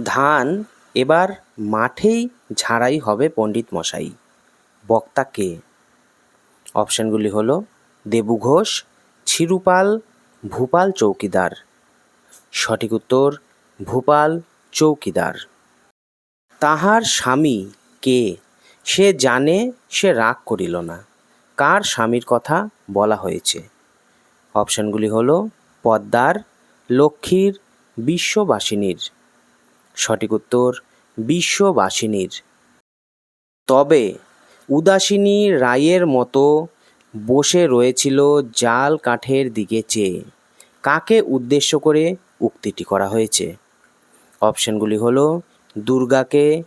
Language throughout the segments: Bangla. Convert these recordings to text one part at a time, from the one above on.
ধান এবার মাঠেই ঝাড়াই হবে পণ্ডিত মশাই। বক্তা কে? অপশানগুলি হলো দেবু ঘোষ, ছিরুপাল, ভূপাল চৌকিদার। সঠিক উত্তর ভূপাল চৌকিদার। তাহার স্বামী কে? সে জানে সে রাগ করিল না। কার স্বামীর কথা বলা হয়েছে? অপশানগুলি হলো পদ্মার, লক্ষ্মীর, বিশ্ববাসিনীর। সঠিক উত্তর বিশ্ববাসিনীর। তবে উদাসিনী রায়ের মতো বসে রয়েছিল জাল কাঠের দিকে চেয়ে। কাকে উদ্দেশ্য করে উক্তিটি করা হয়েছে? অপশানগুলি হলো দুর্গাকে,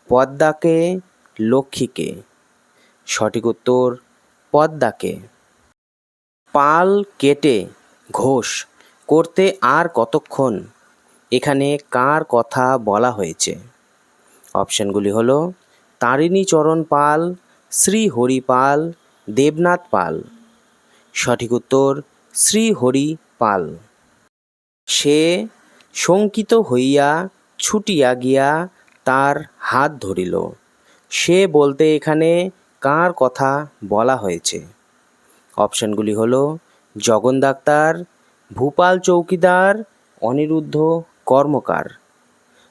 পদ্মাকে, লক্ষ্মীকে। সঠিক উত্তর পদ্মাকে। পাল কেটে ঘোষ করতে আর কতক্ষণ? এখানে কার কথা বলা হয়েছে? অপশানগুলি হলো তারিণীচরণ পাল, শ্রীহরি পাল, দেবনাথ পাল। সঠিক উত্তর শ্রীহরি পাল। সে শঙ্কিত হইয়া ছুটিয়া গিয়া তার হাত ধরিল। সে বলতে এখানে কার কথা বলা হয়েছে? অপশানগুলি হলো জগন ডাক্তার, ভূপাল চৌকিদার, অনিরুদ্ধ কর্মকার।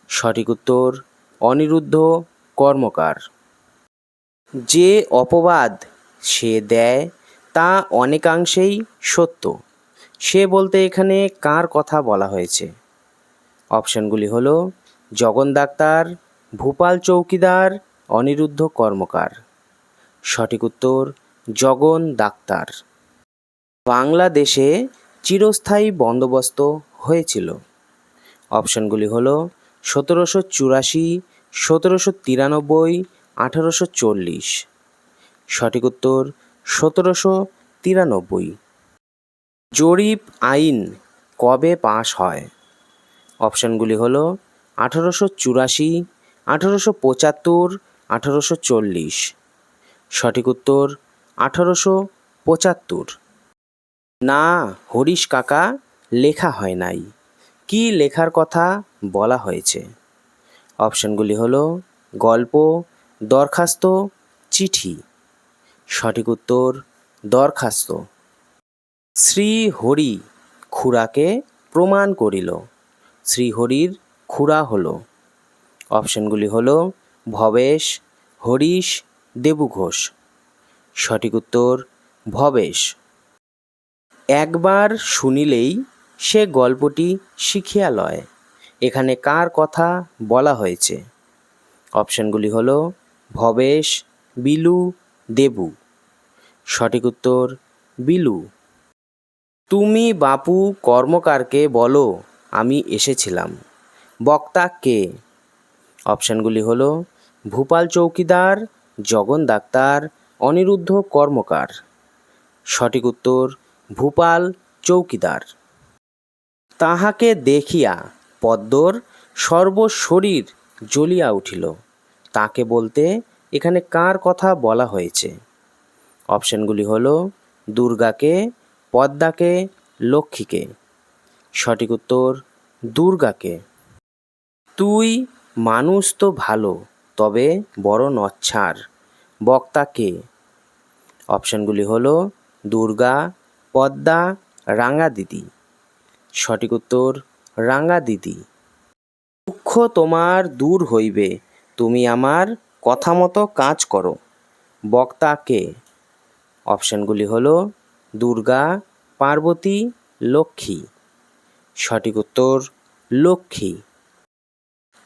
সঠিক উত্তর অনিরুদ্ধ কর্মকার। যে অপবাদ সে দেয় তা অনেকাংশেই সত্য। সে বলতে এখানে কার কথা বলা হয়েছে? অপশানগুলি হলো জগন ডাক্তার, ভূপাল চৌকিদার, অনিরুদ্ধ কর্মকার। সঠিক উত্তর জগন ডাক্তার। বাংলাদেশে চিরস্থায়ী বন্দোবস্ত হয়েছিল। অপশানগুলি হলো 1784, 1793, 1840। সঠিক উত্তর 1793। জরিপ আইন কবে পাশ হয়? অপশানগুলি হলো 1884, 1875, 1840। সঠিক উত্তর 1875। না হরিশ কাকা লেখা হয় নাই। কি লেখার কথা বলা হয়েছে? অপশানগুলি হলো গল্প, দরখাস্ত, চিঠি। সঠিক উত্তর দরখাস্ত। শ্রীহরি খুড়াকে প্রমাণ করিল। শ্রীহরির খুড়া হলো। অপশানগুলি হলো ভবেশ, হরিশ, দেবু ঘোষ। সঠিক উত্তর ভবেশ। একবার শুনিলেই সে গল্পটি শিখিয়া লয়। এখানে কার কথা বলা হয়েছে? অপশানগুলি হলো ভবেশ, বিলু, দেবু। সঠিক উত্তর বিলু। তুমি বাপু কর্মকারকে বলো আমি এসেছিলাম। বক্তা কে? অপশানগুলি হলো ভূপাল চৌকিদার, জগন ডাক্তার, অনিরুদ্ধ কর্মকার। সঠিক উত্তর ভূপাল চৌকিদার। তাহাকে দেখিয়া পদ্মর সর্বশরীর জ্বলিয়া উঠিল। তাকে বলতে এখানে কার কথা বলা হয়েছে? অপশানগুলি হলো দুর্গাকে, পদ্মাকে, লক্ষ্মীকে। সঠিক উত্তর দুর্গাকে। তুই মানুষ তো ভালো, তবে বড় নচ্ছার। বক্তা কে? অপশানগুলি হলো দুর্গা, পদ্মা, রাঙা দিদি। সঠিক উত্তর রাঙা দিদি। দুঃখ তোমার দূর হইবে, তুমি আমার কথা মতো কাজ করো। বক্তা কে? অপশানগুলি হলো দুর্গা, পার্বতী, লক্ষ্মী। সঠিক উত্তর লক্ষ্মী।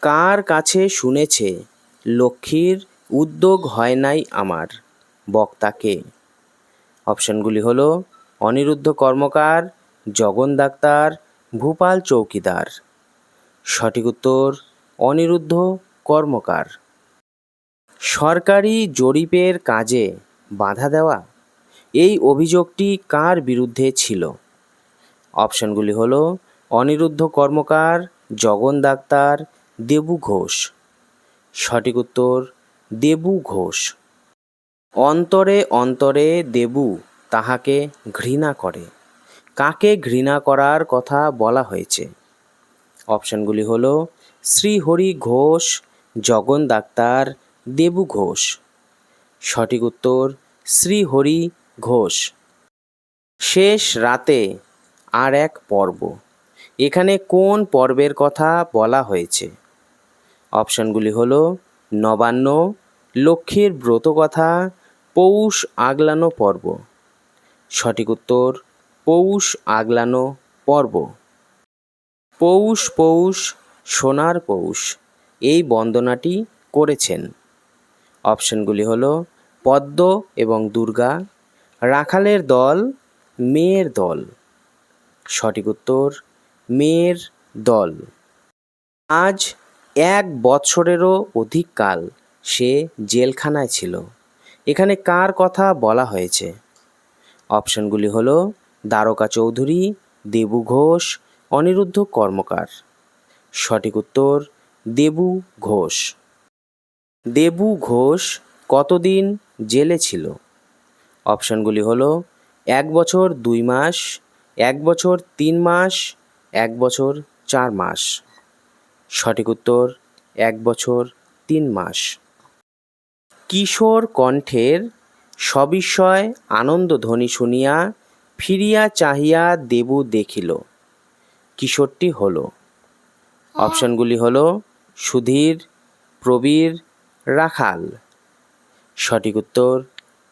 কার কাছে শুনেছে লক্ষ্মীর উদ্যোগ হয় নাই আমার? বক্তা কে? অপশানগুলি হলো অনিরুদ্ধ কর্মকার, জগন ডাক্তার, ভূপাল চৌকিদার। সঠিক উত্তর অনিরুদ্ধ কর্মকার। সরকারি জরিপের কাজে বাধা দেওয়া, এই অভিযোগটি কার বিরুদ্ধে ছিল? অপশানগুলি হলো অনিরুদ্ধ কর্মকার, জগন ডাক্তার, দেবু ঘোষ। সঠিক উত্তর দেবু ঘোষ। অন্তরে অন্তরে দেবু তাহাকে ঘৃণা করে। কাকে ঘৃণা করার কথা বলা হয়েছে? অপশানগুলি হলো শ্রীহরি ঘোষ, জগন ডাক্তার, দেবু ঘোষ। সঠিক উত্তর শ্রীহরি ঘোষ। শেষ রাতে আর এক পর্ব, এখানে কোন পর্বের কথা বলা হয়েছে? অপশনগুলি হলো নবান্ন, লক্ষ্মীর ব্রতকথা, পৌষ আগলানো পর্ব। সঠিক উত্তর পৌষ আগলানো পর্ব। পৌষ পৌষ সোনার পৌষ এই বন্দনাটি করেছেন? অপশনগুলি হলো পদ্ম এবং দুর্গা, রাখালের দল, মেয়ের দল। সঠিক উত্তর মেয়ের দল। আজ 1 বৎসরেরও অধিক কাল সে জেলখানায় ছিল, এখানে কার কথা বলা হয়েছে? অপশনগুলি হলো দ্বারকা চৌধুরী, দেবু ঘোষ, অনিরুদ্ধ কর্মকার। সঠিক উত্তর দেবু ঘোষ। দেবু ঘোষ কতদিন জেলে ছিল? অপশনগুলি হলো 1 বছর 2 মাস, 1 বছর 3 মাস, 1 বছর 4 মাস। সঠিক উত্তর 1 বছর 3 মাস। কিশোর কণ্ঠের সবিস্ময় আনন্দধ্বনি শুনিয়া ফিরিয়া চাহিয়া দেবু দেখিল, কিশোরটি হলো? অপশনগুলি হলো সুধীর, প্রবীর, রাখাল। সঠিক উত্তর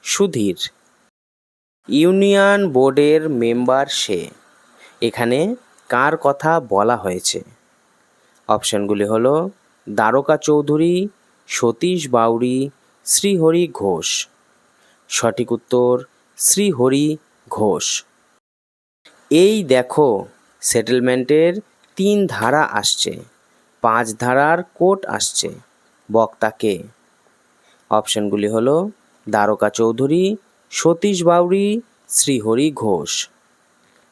সুধীর। ইউনিয়ন বোর্ডের মেম্বার সে, এখানে কার কথা বলা হয়েছে? অপশনগুলি হলো দ্বারকা চৌধুরী, সতীশ বাউরি, শ্রীহরি ঘোষ। সঠিক উত্তর শ্রীহরি ঘোষ। এই দেখো সেটেলমেন্টের 3 ধারা আসছে, 5 ধারার কোর্ট আসছে, বক্তা কে? অপশনগুলি হলো দ্বারকা চৌধুরী, সতীশ বাউরি, শ্রীহরি ঘোষ।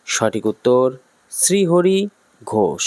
সঠিক উত্তর শ্রীহরি ঘোষ।